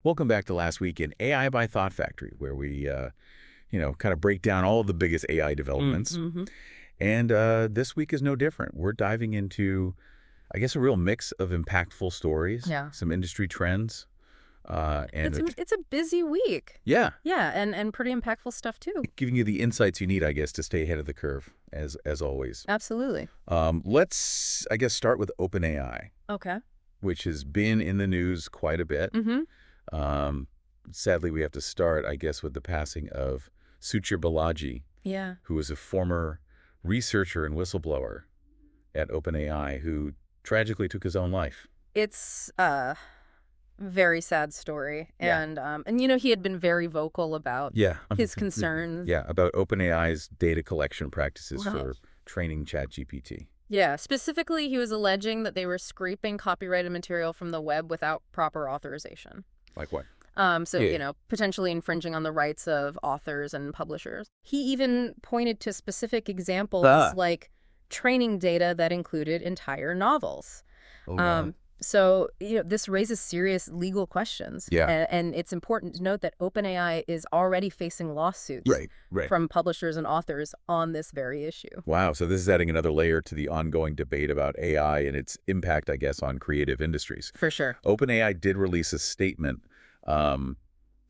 Welcome back to Last Week in AI by Thought Factory, where we, kind of break down all of the biggest AI developments. Mm-hmm. And this week is no different. We're diving into, I guess, a real mix of impactful stories, Yeah. some industry trends, and It's a busy week. yeah, Yeah, and pretty impactful stuff too. giving you the insights you need, I guess, to stay ahead of the curve, as always. Absolutely. Let's, I guess, start with OpenAI, Okay. which has been in the news quite a bit. Mm-hmm. Um, Sadly, we have to start, I guess, with the passing of Suchir Balaji, Yeah. who was a former researcher and whistleblower at OpenAI who tragically took his own life. It's a very sad story. Yeah. And he had been very vocal about Yeah. his concerns. Yeah, about OpenAI's data collection practices Right. for training ChatGPT. Yeah, specifically he was alleging that they were scraping copyrighted material from the web without proper authorization. Like what? So, Yeah. potentially infringing on the rights of authors and publishers. He even pointed to specific examples like training data that included entire novels. Oh, wow. This raises serious legal questions. Yeah. And it's important to note that OpenAI is already facing lawsuits Right. from publishers and authors on this very issue. Wow. So this is adding another layer to the ongoing debate about AI and its impact, I guess, on creative industries. For sure. OpenAI did release a statement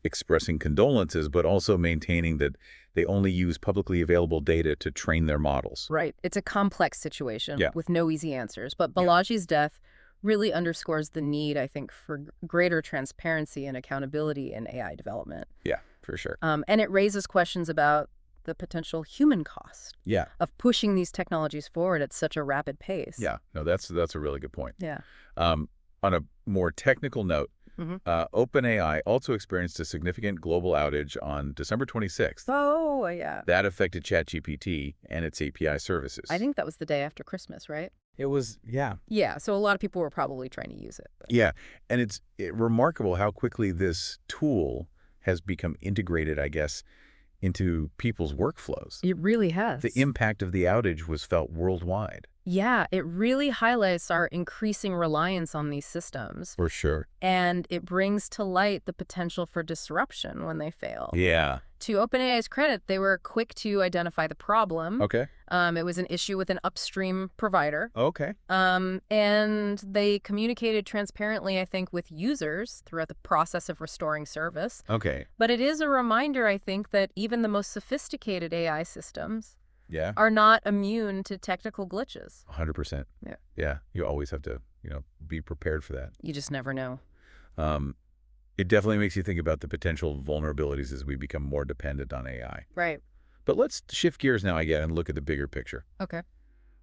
expressing condolences, but also maintaining that they only use publicly available data to train their models. Right. It's a complex situation Yeah. with no easy answers. But Balaji's death really underscores the need, I think, for greater transparency and accountability in AI development. Yeah, for sure. And it raises questions about the potential human cost Yeah. of pushing these technologies forward at such a rapid pace. Yeah. No, that's a really good point. Yeah. On a more technical note, Mm-hmm. OpenAI also experienced a significant global outage on December 26th. Oh, yeah. That affected ChatGPT and its API services. I think that was the day after Christmas, right? It was, yeah. Yeah, so a lot of people were probably trying to use it. Yeah, and it's remarkable how quickly this tool has become integrated, I guess, into people's workflows. It really has. The impact of the outage was felt worldwide. Yeah, it really highlights our increasing reliance on these systems. For sure. And it brings to light the potential for disruption when they fail. Yeah. To OpenAI's credit, they were quick to identify the problem. Okay. It was an issue with an upstream provider. Okay. And they communicated transparently, I think, with users throughout the process of restoring service. Okay. But it is a reminder, I think, that even the most sophisticated AI systems Yeah. are not immune to technical glitches. 100%. Yeah. Yeah. You always have to, be prepared for that. You just never know. It definitely makes you think about the potential vulnerabilities as we become more dependent on AI. Right. But let's shift gears now again and look at the bigger picture. Okay.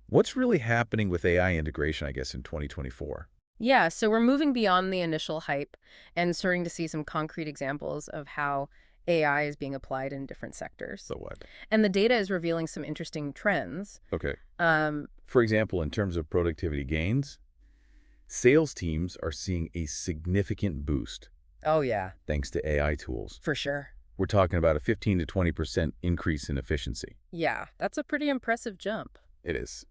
What's really happening with AI integration, I guess, in 2024? Yeah, so we're moving beyond the initial hype and starting to see some concrete examples of how AI is being applied in different sectors. So what? And the data is revealing some interesting trends. Okay. Um, For example, in terms of productivity gains, sales teams are seeing a significant boost oh, yeah, thanks to AI tools. for sure. We're talking about a 15 to 20% increase in efficiency. Yeah, that's a pretty impressive jump. It is.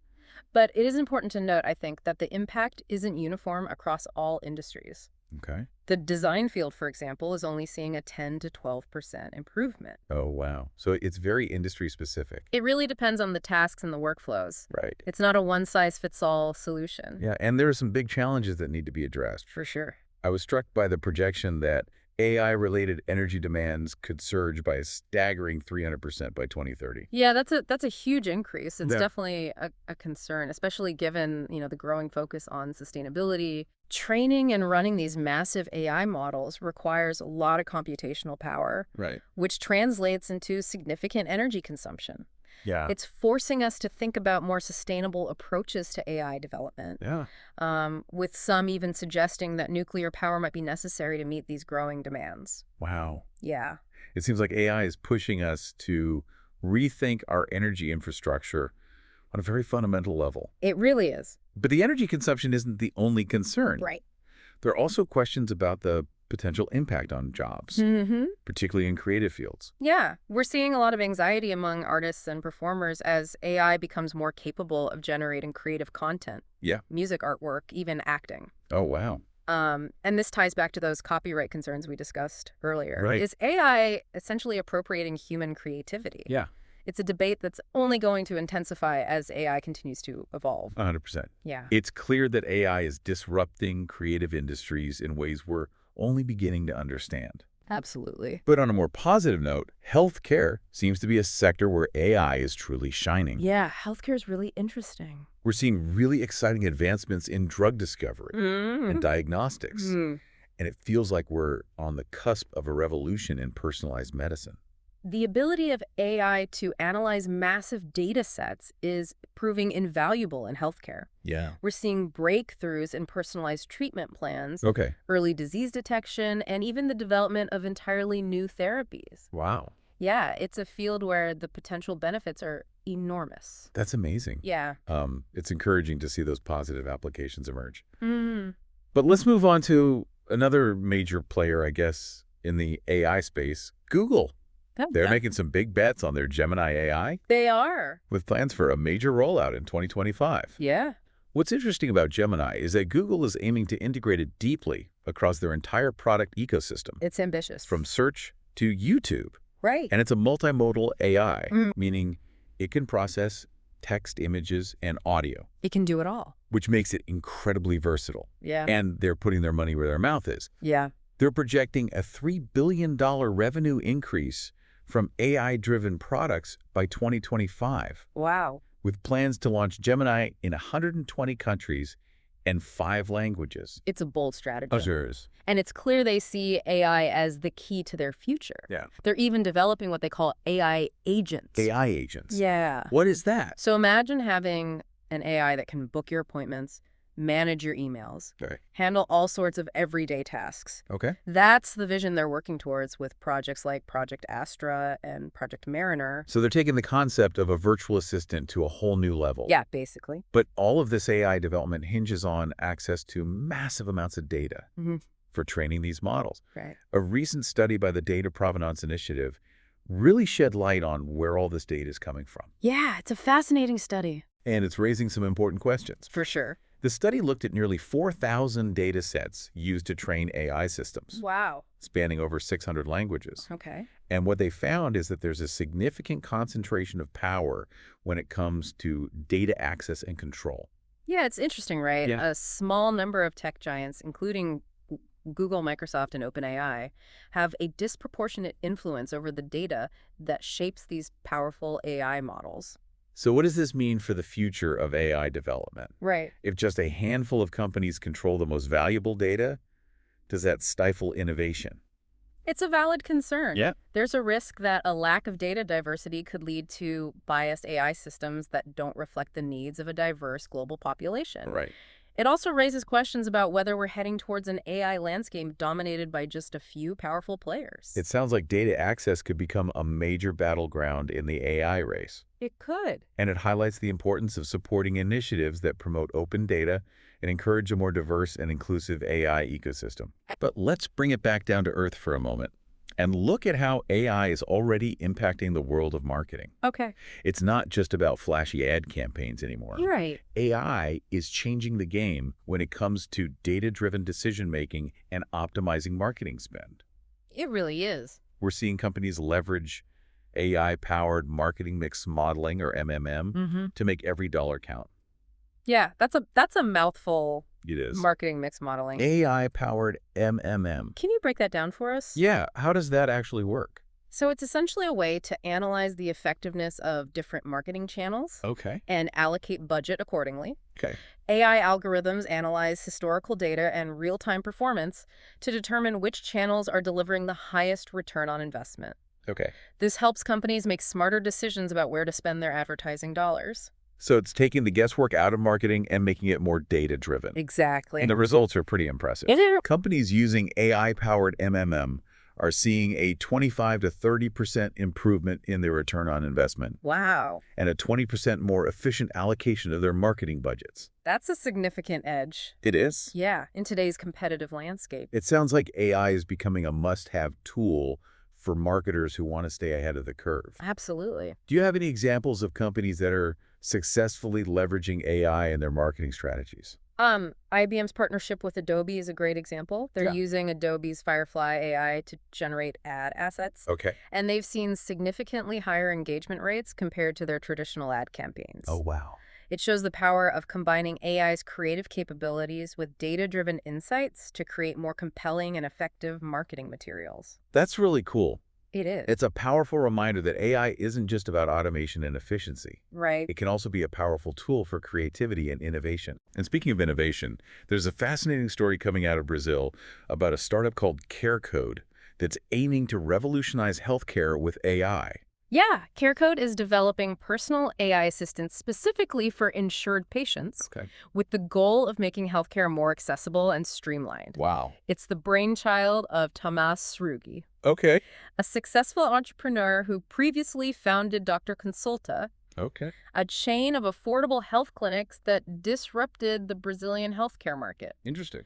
But it is important to note, I think, that the impact isn't uniform across all industries. Okay. The design field, for example, is only seeing a 10 to 12% improvement. Oh, wow. So it's very industry specific. It really depends on the tasks and the workflows. Right. It's not a one-size-fits-all solution. Yeah, and there are some big challenges that need to be addressed. For sure. I was struck by the projection that AI-related energy demands could surge by a staggering 300% by 2030. Yeah, that's a huge increase. It's Yeah. definitely a concern, especially given, the growing focus on sustainability. Training and running these massive AI models requires a lot of computational power, Right. which translates into significant energy consumption. Yeah. It's forcing us to think about more sustainable approaches to AI development, Yeah. with some even suggesting that nuclear power might be necessary to meet these growing demands. Wow. Yeah. It seems like AI is pushing us to rethink our energy infrastructure on a very fundamental level. It really is. But the energy consumption isn't the only concern. Right. There are also questions about the potential impact on jobs, Mm-hmm. particularly in creative fields. Yeah, we're seeing a lot of anxiety among artists and performers as AI becomes more capable of generating creative content. Yeah. Music, artwork, even acting. Oh, wow. And this ties back to those copyright concerns we discussed earlier. Right. Is AI essentially appropriating human creativity? Yeah, It's a debate that's only going to intensify as AI continues to evolve. 100%. Yeah, It's clear that AI is disrupting creative industries in ways we're only beginning to understand. absolutely. But on a more positive note, healthcare seems to be a sector where AI is truly shining. Yeah, healthcare is really interesting. We're seeing really exciting advancements in drug discovery and Mm. diagnostics, Mm. and it feels like we're on the cusp of a revolution in personalized medicine. The ability of AI to analyze massive data sets is proving invaluable in healthcare. Yeah. We're seeing breakthroughs in personalized treatment plans, Okay. early disease detection, and even the development of entirely new therapies. Wow. Yeah, it's a field where the potential benefits are enormous. That's amazing. Yeah. It's encouraging to see those positive applications emerge. Mm. But let's move on to another major player, I guess, in the AI space, Google. Oh, They're yeah. making some big bets on their Gemini AI They are. with plans for a major rollout in 2025. Yeah. What's interesting about Gemini is that Google is aiming to integrate it deeply across their entire product ecosystem, It's ambitious. from search to YouTube. Right. And it's a multimodal AI, Mm. meaning it can process text, images, and audio, It can do it all. which makes it incredibly versatile. Yeah. And they're putting their money where their mouth is. Yeah. They're projecting a $3 billion revenue increase from AI-driven products by 2025, Wow. with plans to launch Gemini in 120 countries and 5 languages. It's a bold strategy. Azures. And it's clear they see AI as the key to their future. Yeah. They're even developing what they call AI agents. AI agents. Yeah. What is that? So imagine having an AI that can book your appointments, manage your emails, Okay. handle all sorts of everyday tasks. Okay. That's the vision they're working towards with projects like Project Astra and Project Mariner. So they're taking the concept of a virtual assistant to a whole new level. Yeah, basically. But all of this AI development hinges on access to massive amounts of data Mhm. for training these models. Right. A recent study by the Data Provenance Initiative really shed light on where all this data is coming from. Yeah, it's a fascinating study. And it's raising some important questions. For sure. The study looked at nearly 4,000 data sets used to train AI systems, Wow. spanning over 600 languages. Okay. And what they found is that there's a significant concentration of power when it comes to data access and control. Yeah, it's interesting, right? Yeah. A small number of tech giants, including Google, Microsoft, and OpenAI, have a disproportionate influence over the data that shapes these powerful AI models. So what does this mean for the future of AI development? Right. If just a handful of companies control the most valuable data, does that stifle innovation? It's a valid concern. Yeah. There's a risk that a lack of data diversity could lead to biased AI systems that don't reflect the needs of a diverse global population. Right. It also raises questions about whether we're heading towards an AI landscape dominated by just a few powerful players. It sounds like data access could become a major battleground in the AI race. It could. And it highlights the importance of supporting initiatives that promote open data and encourage a more diverse and inclusive AI ecosystem. But let's bring it back down to earth for a moment and look at how AI is already impacting the world of marketing. Okay. It's not just about flashy ad campaigns anymore. You're right. AI is changing the game when it comes to data-driven decision-making and optimizing marketing spend. It really is. We're seeing companies leverage AI-powered marketing mix modeling, or MMM, Mm-hmm. to make every dollar count. Yeah, that's a mouthful. It is. Marketing mix modeling. AI-powered MMM. Can you break that down for us? Yeah, how does that actually work? So it's essentially a way to analyze the effectiveness of different marketing channels Okay. and allocate budget accordingly. Okay. AI algorithms analyze historical data and real-time performance to determine which channels are delivering the highest return on investment. Okay. This helps companies make smarter decisions about where to spend their advertising dollars. So it's taking the guesswork out of marketing and making it more data-driven. Exactly. And the results are pretty impressive. Companies using AI-powered MMM are seeing a 25 to 30% improvement in their return on investment Wow. and a 20% more efficient allocation of their marketing budgets. That's a significant edge. It is. Yeah, in today's competitive landscape. It sounds like AI is becoming a must-have tool for marketers who want to stay ahead of the curve. Absolutely. Do you have any examples of companies that are successfully leveraging AI in their marketing strategies? IBM's partnership with Adobe is a great example. They're Yeah. using Adobe's Firefly AI to generate ad assets, Okay. and they've seen significantly higher engagement rates compared to their traditional ad Oh, campaigns. wow. It shows the power of combining AI's creative capabilities with data-driven insights to create more compelling and effective marketing materials. That's really cool. It is. It's a powerful reminder that AI isn't just about automation and efficiency. Right. It can also be a powerful tool for creativity and innovation. And speaking of innovation, there's a fascinating story coming out of Brazil about a startup called CareCode that's aiming to revolutionize healthcare with AI. Yeah, CareCode is developing personal AI assistants specifically for insured patients Okay. with the goal of making healthcare more accessible and streamlined. Wow. It's the brainchild of Tomás Srugi, Okay. a successful entrepreneur who previously founded Dr. Consulta, Okay. a chain of affordable health clinics that disrupted the Brazilian healthcare market. Interesting.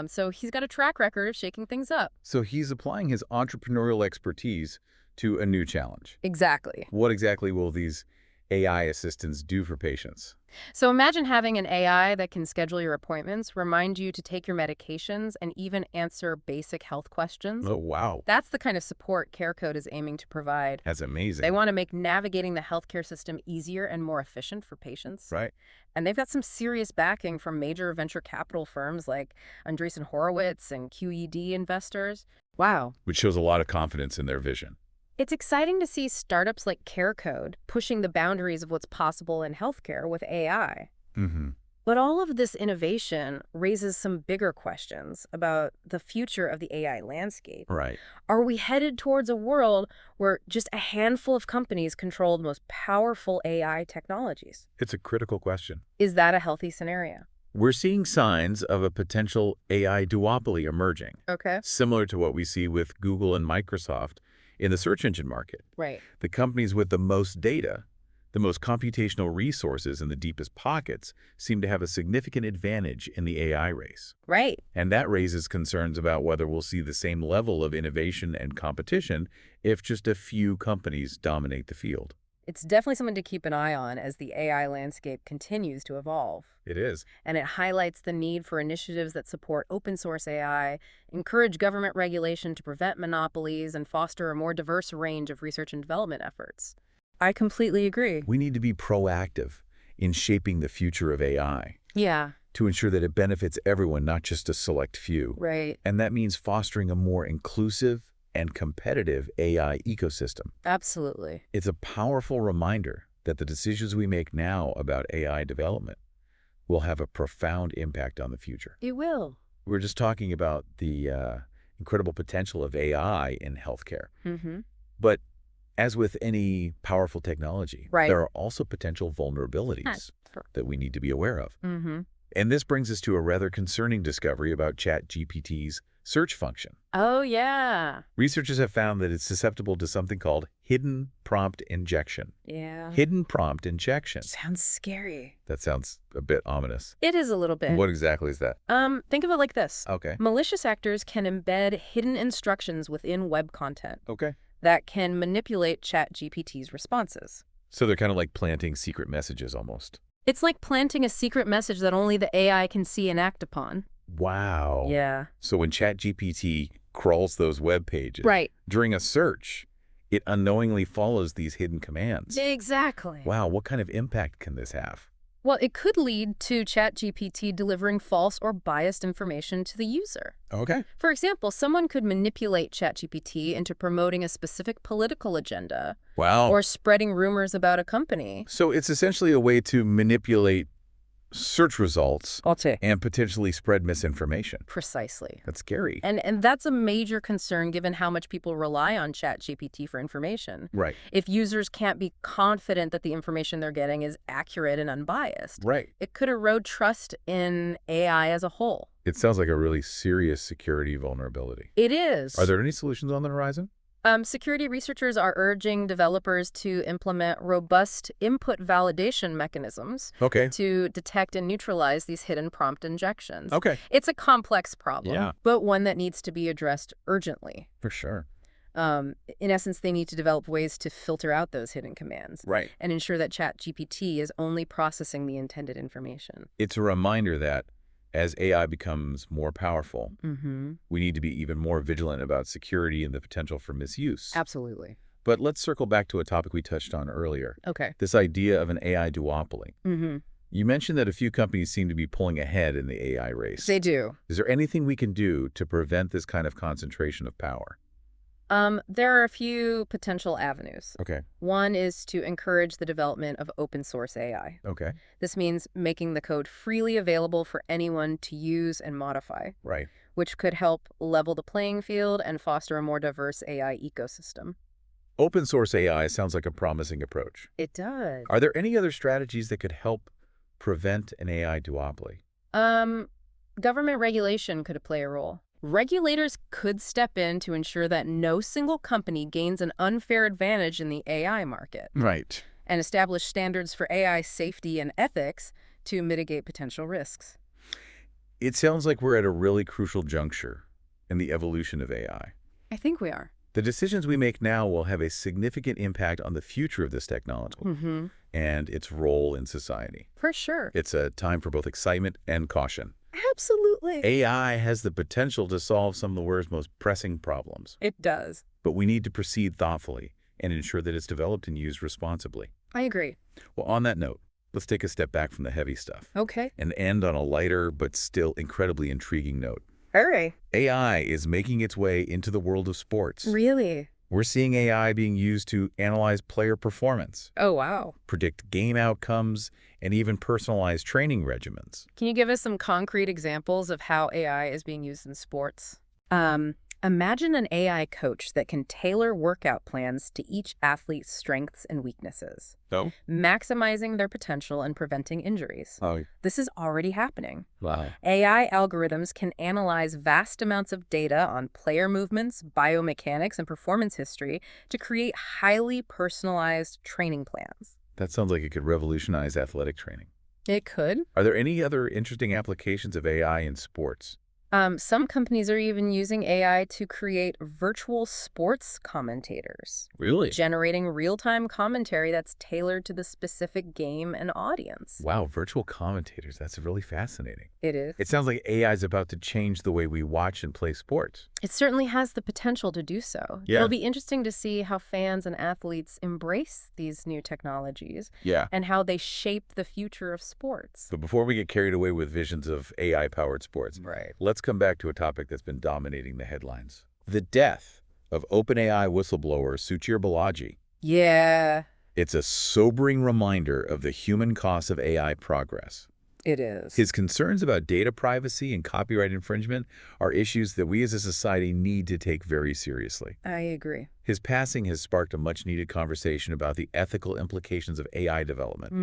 So he's got a track record of shaking things up. So he's applying his entrepreneurial expertise to a new challenge. Exactly. What exactly will these AI assistants do for patients? So imagine having an AI that can schedule your appointments, remind you to take your medications, and even answer basic health questions. Oh, wow. That's the kind of support CareCode is aiming to provide. That's amazing. They want to make navigating the healthcare system easier and more efficient for patients. Right. And they've got some serious backing from major venture capital firms like Andreessen Horowitz and QED investors. Wow. Which shows a lot of confidence in their vision. It's exciting to see startups like CareCode pushing the boundaries of what's possible in healthcare with AI. Mm-hmm. But all of this innovation raises some bigger questions about the future of the AI landscape. Right. Are we headed towards a world where just a handful of companies control the most powerful AI technologies? It's a critical question. Is that a healthy scenario? We're seeing signs of a potential AI duopoly emerging, Okay. similar to what we see with Google and Microsoft in the search engine market. Right. The companies with the most data, the most computational resources, and the deepest pockets seem to have a significant advantage in the AI race. Right. And that raises concerns about whether we'll see the same level of innovation and competition if just a few companies dominate the field. It's definitely something to keep an eye on as the AI landscape continues to evolve. It is. And it highlights the need for initiatives that support open source AI, encourage government regulation to prevent monopolies, and foster a more diverse range of research and development efforts. I completely agree. We need to be proactive in shaping the future of AI Yeah, to ensure that it benefits everyone, not just a select few. right. And that means fostering a more inclusive and competitive AI ecosystem. Absolutely. It's a powerful reminder that the decisions we make now about AI development will have a profound impact on the future. It will. We're just talking about the incredible potential of AI in healthcare. Mm-hmm. But as with any powerful technology, Right. there are also potential vulnerabilities that we need to be aware of. Mm-hmm. And this brings us to a rather concerning discovery about ChatGPT's search function. Oh, yeah. Researchers have found that it's susceptible to something called hidden prompt injection. Yeah. Hidden prompt injection. Sounds scary. That sounds a bit ominous. It is a little bit. What exactly is that? Think of it like this. Okay. Malicious actors can embed hidden instructions within web content Okay. that can manipulate ChatGPT's responses. So they're kind of like planting secret messages almost. It's like planting a secret message that only the AI can see and act upon. Wow. Yeah. So when ChatGPT crawls those web pages Right. during a search, it unknowingly follows these hidden commands. Exactly. Wow, what kind of impact can this have? Well, it could lead to ChatGPT delivering false or biased information to the user. Okay. For example, someone could manipulate ChatGPT into promoting a specific political agenda Wow. or spreading rumors about a company. So it's essentially a way to manipulate search results Ote. and potentially spread misinformation. Precisely. That's scary. And that's a major concern given how much people rely on ChatGPT for information. Right. If users can't be confident that the information they're getting is accurate and unbiased, Right. it could erode trust in AI as a whole. It sounds like a really serious security vulnerability. It is. Are there any solutions on the horizon? Security researchers are urging developers to implement robust input validation mechanisms Okay. to detect and neutralize these hidden prompt injections. Okay. It's a complex problem, Yeah. but one that needs to be addressed urgently. For sure. In essence, they need to develop ways to filter out those hidden commands Right. and ensure that ChatGPT is only processing the intended information. It's a reminder that As AI becomes more powerful, Mm-hmm. we need to be even more vigilant about security and the potential for misuse. Absolutely. But let's circle back to a topic we touched on earlier, Okay. this idea of an AI duopoly. Mm-hmm. You mentioned that a few companies seem to be pulling ahead in the AI race. They do. Is there anything we can do to prevent this kind of concentration of power? There are a few potential avenues. Okay. One is to encourage the development of open source AI. Okay. This means making the code freely available for anyone to use and modify, Right. which could help level the playing field and foster a more diverse AI ecosystem. Open source AI sounds like a promising approach. It does. Are there any other strategies that could help prevent an AI duopoly? Um, Government regulation could play a role. Regulators could step in to ensure that no single company gains an unfair advantage in the AI market Right. and establish standards for AI safety and ethics to mitigate potential risks. It sounds like we're at a really crucial juncture in the evolution of AI. I think we are. The decisions we make now will have a significant impact on the future of this technology Mm-hmm. and its role in society. For sure. It's a time for both excitement and caution. Absolutely. AI has the potential to solve some of the world's most pressing problems, It does. but we need to proceed thoughtfully and ensure that it's developed and used responsibly. I agree. Well, on that note, let's take a step back from the heavy stuff Okay. and end on a lighter but still incredibly intriguing note. Hooray. AI is making its way into the world of sports. Really? We're seeing AI being used to analyze player performance, Oh, wow. predict game outcomes, and even personalize training regimens. Can you give us some concrete examples of how AI is being used in sports? Imagine an AI coach that can tailor workout plans to each athlete's strengths and weaknesses, Oh? maximizing their potential and preventing injuries. Oh, This is already happening. wow. AI algorithms can analyze vast amounts of data on player movements, biomechanics, and performance history to create highly personalized training plans. That sounds like it could revolutionize athletic training. It could. Are there any other interesting applications of AI in sports? Some companies are even using AI to create virtual sports commentators, Really? generating real-time commentary that's tailored to the specific game and audience. Wow, virtual commentators. That's really fascinating. It is. It sounds like AI is about to change the way we watch and play sports. It certainly has the potential to do so. Yeah. It'll be interesting to see how fans and athletes embrace these new technologies Yeah. and how they shape the future of sports. But before we get carried away with visions of AI-powered sports, Right. let's come back to a topic that's been dominating the headlines. The death of OpenAI whistleblower Suchir Balaji. Yeah, It's a sobering reminder of the human cost of AI progress. it is. His concerns about data privacy and copyright infringement are issues that we as a society need to take very seriously. I agree. His passing has sparked a much-needed conversation about the ethical implications of AI development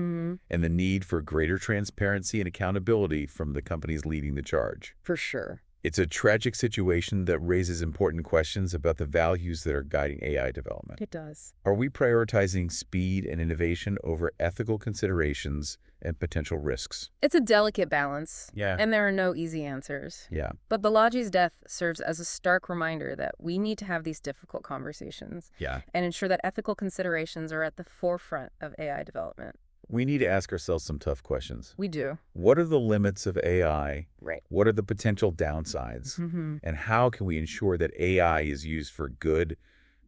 and the need for greater transparency and accountability from the companies leading the charge. For sure. It's a tragic situation that raises important questions about the values that are guiding AI development. It does. Are we prioritizing speed and innovation over ethical considerations and potential risks? It's a delicate balance, Yeah. and there are no easy answers. Yeah. But Balaji's death serves as a stark reminder that we need to have these difficult conversations Yeah. and ensure that ethical considerations are at the forefront of AI development. We need to ask ourselves some tough questions. We do. What are the limits of AI? Right. What are the potential downsides? And how can we ensure that AI is used for good,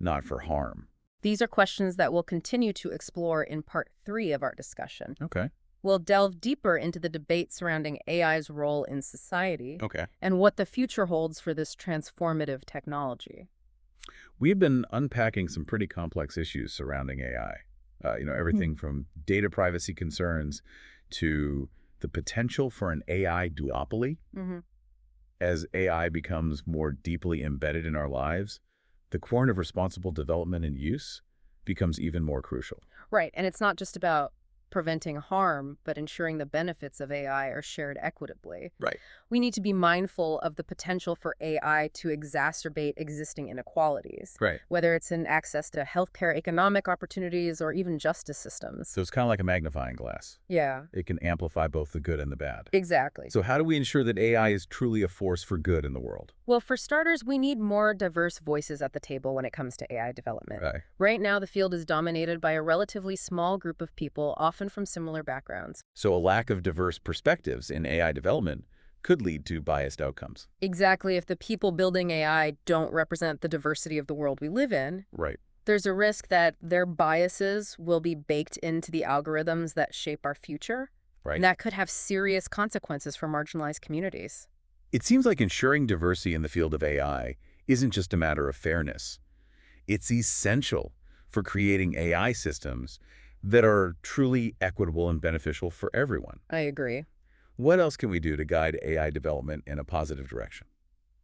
not for harm? These are questions that we'll continue to explore in part 3 of our discussion. Okay. We'll delve deeper into the debate surrounding AI's role in society Okay. and what the future holds for this transformative technology. We've been unpacking some pretty complex issues surrounding AI. Everything from data privacy concerns to the potential for an AI duopoly. As AI becomes more deeply embedded in our lives, the core of responsible development and use becomes even more crucial. Right, and it's not just about preventing harm, but ensuring the benefits of AI are shared equitably. Right. We need to be mindful of the potential for AI to exacerbate existing inequalities, Right. whether it's in access to healthcare, economic opportunities, or even justice systems. So it's kind of like a magnifying glass. Yeah, It can amplify both the good and the bad. exactly. So how do we ensure that AI is truly a force for good in the world? Well, for starters, we need more diverse voices at the table when it comes to AI development. Right. Right now, the field is dominated by a relatively small group of people, often from similar backgrounds. So a lack of diverse perspectives in AI development could lead to biased outcomes. Exactly. If the people building AI don't represent the diversity of the world we live in, Right. there's a risk that their biases will be baked into the algorithms that shape our future. And Right. that could have serious consequences for marginalized communities. It seems like ensuring diversity in the field of AI isn't just a matter of fairness. It's essential for creating AI systems that are truly equitable and beneficial for everyone. I agree. What else can we do to guide AI development in a positive direction?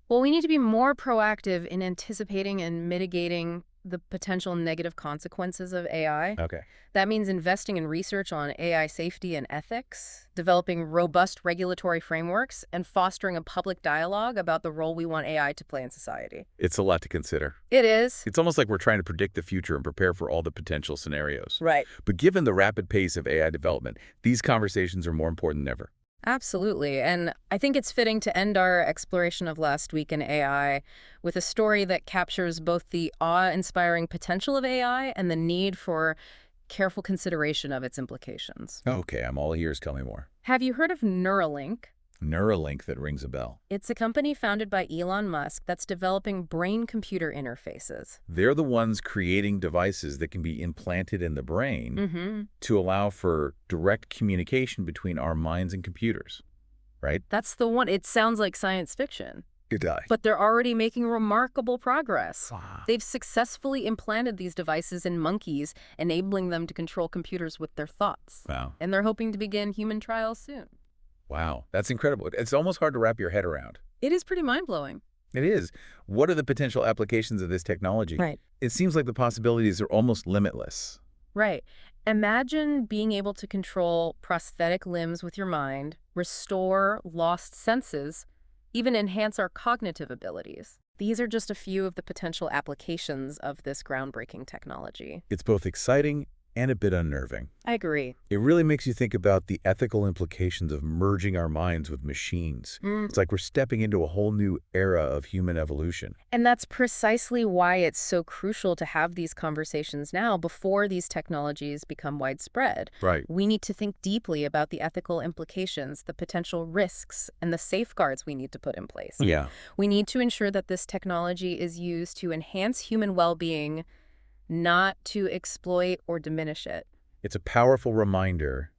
Well, we need to be more proactive in anticipating and mitigating the potential negative consequences of AI. Okay. That means investing in research on AI safety and ethics, developing robust regulatory frameworks, and fostering a public dialogue about the role we want AI to play in society. It's a lot to consider. It is. It's almost like we're trying to predict the future and prepare for all the potential scenarios. Right. But given the rapid pace of AI development, these conversations are more important than ever. Absolutely. And I think it's fitting to end our exploration of last week in AI with a story that captures both the awe-inspiring potential of AI and the need for careful consideration of its implications. Okay, I'm all ears. Tell me more. Have you heard of Neuralink? Neuralink, that rings a bell. It's a company founded by Elon Musk that's developing brain-computer interfaces. They're the ones creating devices that can be implanted in the brain Mm-hmm. to allow for direct communication between our minds and computers, right? That's the one. It sounds like science fiction, It does. but they're already making remarkable progress. Wow. They've successfully implanted these devices in monkeys, enabling them to control computers with their thoughts. Wow. And they're hoping to begin human trials soon. Wow. That's incredible. It's almost hard to wrap your head around. It is pretty mind-blowing. It is. What are the potential applications of this technology? Right. It seems like the possibilities are almost limitless. Right. Imagine being able to control prosthetic limbs with your mind, restore lost senses, even enhance our cognitive abilities. These are just a few of the potential applications of this groundbreaking technology. It's both exciting and a bit unnerving. I agree. It really makes you think about the ethical implications of merging our minds with machines. It's like we're stepping into a whole new era of human evolution. And that's precisely why it's so crucial to have these conversations now before these technologies become widespread. Right. We need to think deeply about the ethical implications, the potential risks, and the safeguards we need to put in place. Yeah. We need to ensure that this technology is used to enhance human well-being, not to exploit or diminish it. It's a powerful reminder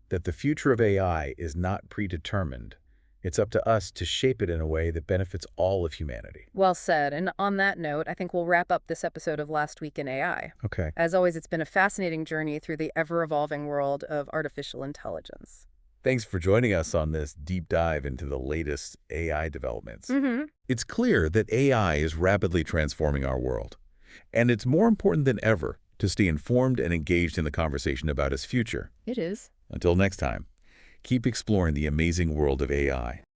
that the future of AI is not predetermined. It's up to us to shape it in a way that benefits all of humanity. Well said. And on that note, I think we'll wrap up this episode of Last Week in AI. Okay. As always, it's been a fascinating journey through the ever-evolving world of artificial intelligence. Thanks for joining us on this deep dive into the latest AI developments. It's clear that AI is rapidly transforming our world, and it's more important than ever to stay informed and engaged in the conversation about its future. It is. Until next time, keep exploring the amazing world of AI.